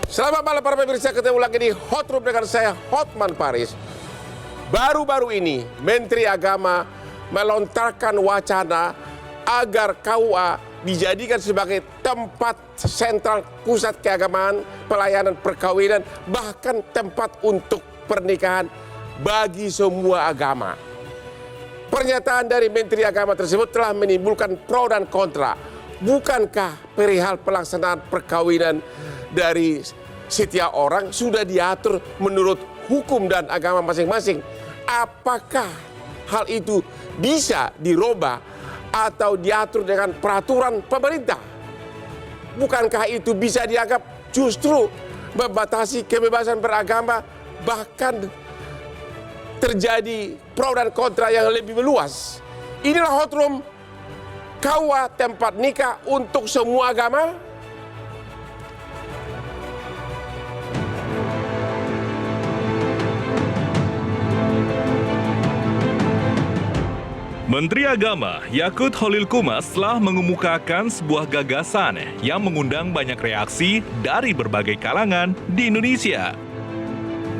Selamat malam para pemirsa, ketemu lagi di Hot Room dengan saya Hotman Paris. Baru-baru ini Menteri Agama melontarkan wacana agar KUA dijadikan sebagai tempat sentral pusat keagamaan, pelayanan perkawinan, bahkan tempat untuk pernikahan bagi semua agama. Pernyataan dari Menteri Agama tersebut telah menimbulkan pro dan kontra. Bukankah perihal pelaksanaan perkawinan dari setiap orang sudah diatur menurut hukum dan agama masing-masing? Apakah hal itu bisa dirubah atau diatur dengan peraturan pemerintah? Bukankah itu bisa dianggap justru membatasi kebebasan beragama, bahkan terjadi pro dan kontra yang lebih meluas? Inilah Hot Room, KUA tempat nikah untuk semua agama. Menteri Agama Yakut Khalil Qumas telah mengemukakan sebuah gagasan yang mengundang banyak reaksi dari berbagai kalangan di Indonesia.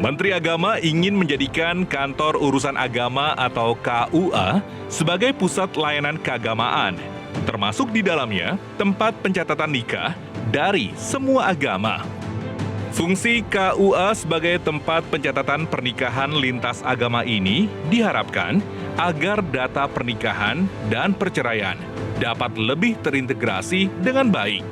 Menteri Agama ingin menjadikan Kantor Urusan Agama atau KUA sebagai pusat layanan keagamaan, termasuk di dalamnya tempat pencatatan nikah dari semua agama. Fungsi KUA sebagai tempat pencatatan pernikahan lintas agama ini diharapkan agar data pernikahan dan perceraian dapat lebih terintegrasi dengan baik.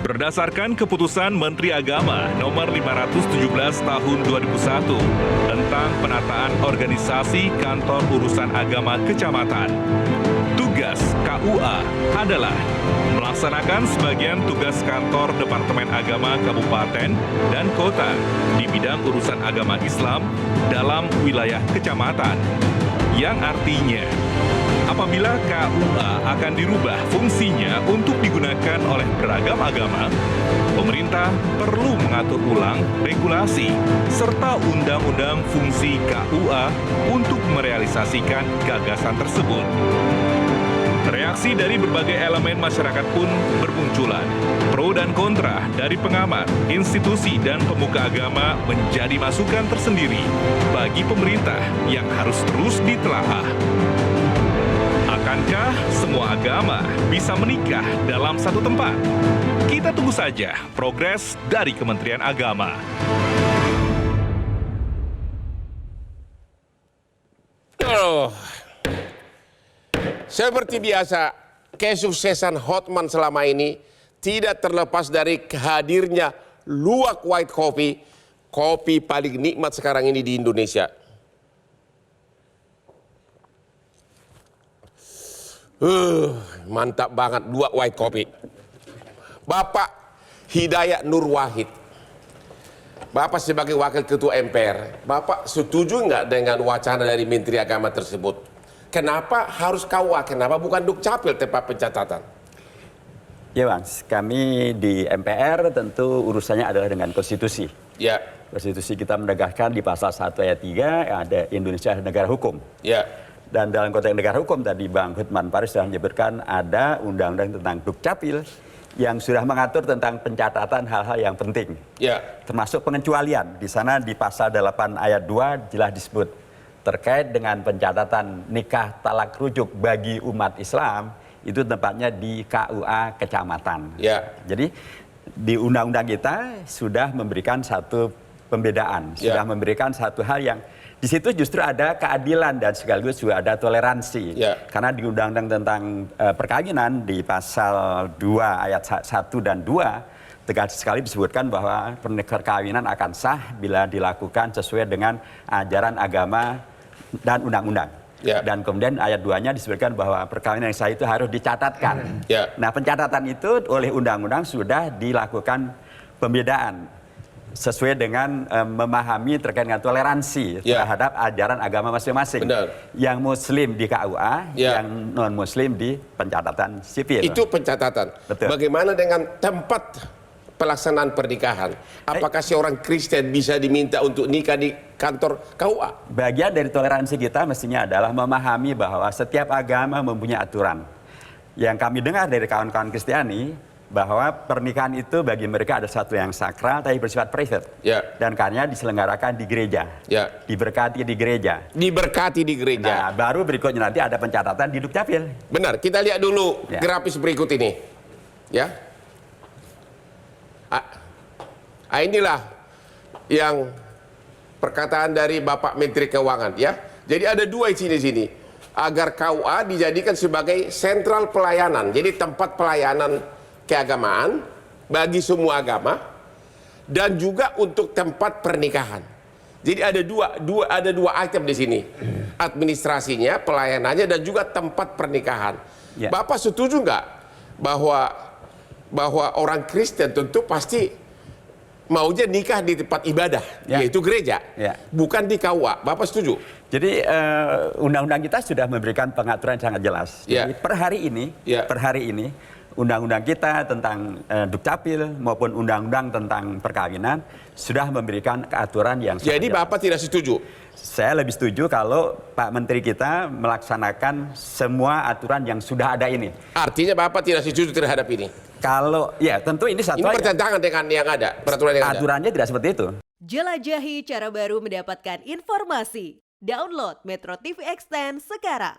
Berdasarkan keputusan Menteri Agama Nomor 517 Tahun 2001 tentang penataan organisasi Kantor Urusan Agama Kecamatan, tugas KUA adalah melaksanakan sebagian tugas kantor Departemen Agama Kabupaten dan Kota di bidang urusan agama Islam dalam wilayah kecamatan. Yang artinya, apabila KUA akan dirubah fungsinya untuk digunakan oleh beragam agama, pemerintah perlu mengatur ulang regulasi serta undang-undang fungsi KUA untuk merealisasikan gagasan tersebut. Reaksi dari berbagai elemen masyarakat pun bermunculan. Pro dan kontra dari pengamat, institusi, dan pemuka agama menjadi masukan tersendiri bagi pemerintah yang harus terus ditelaah. Akankah semua agama bisa menikah dalam satu tempat? Kita tunggu saja progres dari Kementerian Agama. Seperti biasa, kesuksesan Hotman selama ini tidak terlepas dari hadirnya Luwak White Coffee, kopi paling nikmat sekarang ini di Indonesia. Mantap banget Luwak White Coffee. Bapak Hidayat Nur Wahid, Bapak sebagai Wakil Ketua MPR, Bapak setuju nggak dengan wacana dari Menteri Agama tersebut? Kenapa harus KUA? Kenapa bukan Dukcapil tempat pencatatan? Ya Bang, kami di MPR tentu urusannya adalah dengan konstitusi. Ya. Konstitusi kita menegaskan di pasal 1 ayat 3 ada Indonesia negara hukum. Ya. Dan dalam konteks negara hukum tadi Bang Hotman Paris sudah menyebutkan ada undang-undang tentang Dukcapil yang sudah mengatur tentang pencatatan hal-hal yang penting. Ya. Termasuk pengecualian. Di sana di pasal 8 ayat 2 jelas disebut terkait dengan pencatatan nikah talak rujuk bagi umat Islam, itu tempatnya di KUA kecamatan. Ya. Jadi di undang-undang kita sudah memberikan satu pembedaan, sudah memberikan satu hal yang di situ justru ada keadilan dan sekaligus juga ada toleransi. Ya. Karena di undang-undang tentang perkawinan di pasal 2 ayat 1 dan 2 tegas sekali disebutkan bahwa perkawinan akan sah bila dilakukan sesuai dengan ajaran agama dan undang-undang. Ya. Dan kemudian ayat 2-nya disebutkan bahwa perkawinan yang sah itu harus dicatatkan. Ya. Nah, pencatatan itu oleh undang-undang sudah dilakukan pembedaan sesuai dengan memahami terkait dengan toleransi terhadap ajaran agama masing-masing. Benar. Yang Muslim di KUA, yang non-Muslim di pencatatan sipil. Itu pencatatan. Betul. Bagaimana dengan tempat pelaksanaan pernikahan? Apakah seorang Kristen bisa diminta untuk nikah di kantor KUA? Bagian dari toleransi kita mestinya adalah memahami bahwa setiap agama mempunyai aturan. Yang kami dengar dari kawan-kawan Kristiani, bahwa pernikahan itu bagi mereka ada satu yang sakral tapi bersifat private. Ya. Dan karena diselenggarakan di gereja. Ya. Diberkati di gereja. Diberkati di gereja. Nah, baru berikutnya nanti ada pencatatan di Dukcapil. Benar, kita lihat dulu Ya. grafis berikut ini. Ya. Inilah yang perkataan dari Bapak Menteri Keuangan, ya. Jadi ada dua isi di sini. Agar KUA dijadikan sebagai sentral pelayanan. Jadi tempat pelayanan keagamaan bagi semua agama dan juga untuk tempat pernikahan. Jadi ada dua item di sini. Administrasinya, pelayanannya dan juga tempat pernikahan. Ya. Bapak setuju nggak bahwa orang Kristen tentu pasti maunya nikah di tempat ibadah, Ya. yaitu gereja, Ya. bukan di KUA. Bapak setuju? Jadi undang-undang kita sudah memberikan pengaturan yang sangat jelas. Ya. Jadi per hari ini undang-undang kita tentang Dukcapil maupun undang-undang tentang perkawinan sudah memberikan aturan yang sangat Jadi jelas. Bapak tidak setuju? Saya lebih setuju kalau Pak Menteri kita melaksanakan semua aturan yang sudah ada ini. Artinya Bapak tidak setuju terhadap ini? Kalau ya tentu ini satu Ini aja. bertentangan dengan yang ada, peraturan yang ada. Aturannya tidak seperti itu. Jelajahi cara baru mendapatkan informasi. Download Metro TV Extend sekarang.